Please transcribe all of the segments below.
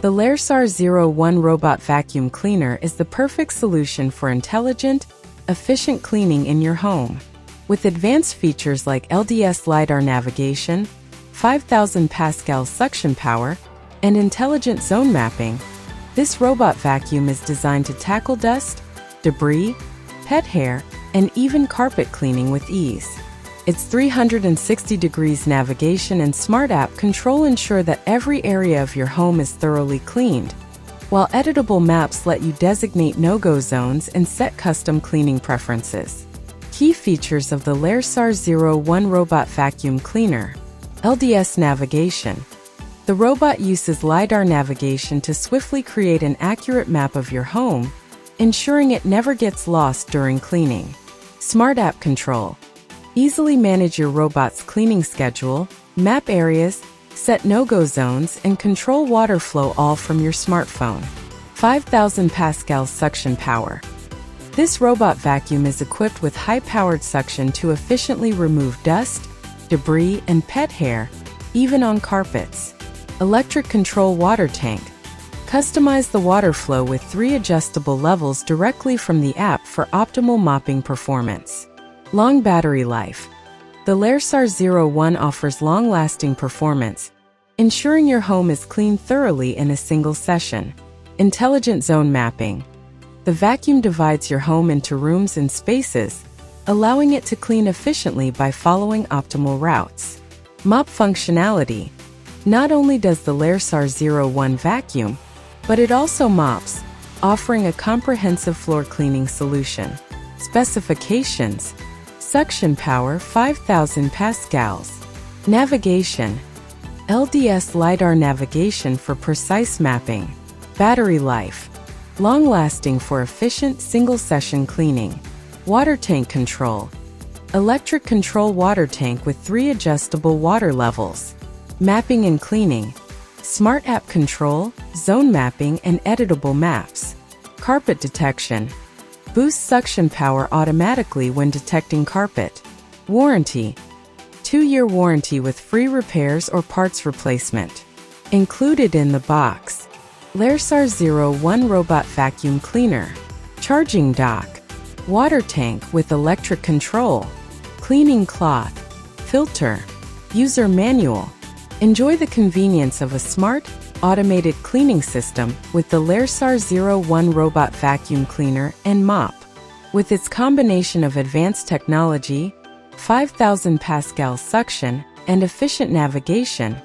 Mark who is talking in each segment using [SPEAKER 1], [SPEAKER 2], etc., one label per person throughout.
[SPEAKER 1] The Laresar 01 Robot Vacuum Cleaner is the perfect solution for intelligent, efficient cleaning in your home. With advanced features like LDS Lidar Navigation, 5,000 pascal suction power, and intelligent zone mapping, this robot vacuum is designed to tackle dust, debris, pet hair, and even carpet cleaning with ease. Its 360 degrees navigation and smart app control ensure that every area of your home is thoroughly cleaned, while editable maps let you designate no-go zones and set custom cleaning preferences. Key features of the Laresar 01 Robot Vacuum Cleaner. LDS Navigation. The robot uses LiDAR navigation to swiftly create an accurate map of your home, ensuring it never gets lost during cleaning. Smart App Control. Easily manage your robot's cleaning schedule, map areas, set no-go zones, and control water flow all from your smartphone. 5,000 pascal suction power. This robot vacuum is equipped with high-powered suction to efficiently remove dust, debris, and pet hair, even on carpets. Electric control water tank. Customize the water flow with 3 adjustable levels directly from the app for optimal mopping performance. Long battery life. The Laresar 01 offers long-lasting performance, ensuring your home is cleaned thoroughly in a single session. Intelligent zone mapping. The vacuum divides your home into rooms and spaces, allowing it to clean efficiently by following optimal routes. Mop functionality. Not only does the Laresar 01 vacuum, but it also mops, offering a comprehensive floor cleaning solution. Specifications. Suction power 5,000 pascals. Navigation. LDS Lidar Navigation for precise mapping. Battery life. Long-lasting for efficient single-session cleaning. Water tank control. Electric control water tank with 3 adjustable water levels. Mapping and cleaning. Smart app control, zone mapping, and editable maps. Carpet detection. Boosts suction power automatically when detecting carpet. Warranty. 2-year warranty with free repairs or parts replacement. Included in the box. Laresar 01 Robot Vacuum Cleaner. Charging dock. Water tank with electric control. Cleaning cloth. Filter. User manual. Enjoy the convenience of a smart, automated cleaning system with the Laresar 01 Robot Vacuum Cleaner and Mop. With its combination of advanced technology, 5,000 pascal suction, and efficient navigation,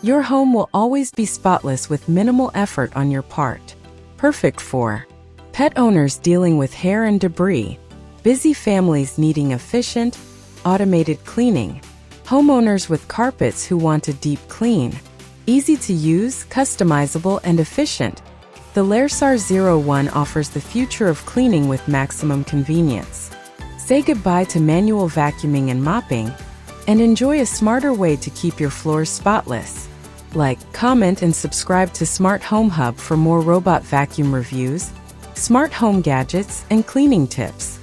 [SPEAKER 1] your home will always be spotless with minimal effort on your part. Perfect for pet owners dealing with hair and debris, busy families needing efficient, automated cleaning, homeowners with carpets who want a deep clean. Easy to use, customizable, and efficient, the Laresar 01 offers the future of cleaning with maximum convenience. Say goodbye to manual vacuuming and mopping, and enjoy a smarter way to keep your floors spotless. Like, comment, and subscribe to Smart Home Hub for more robot vacuum reviews, smart home gadgets, and cleaning tips.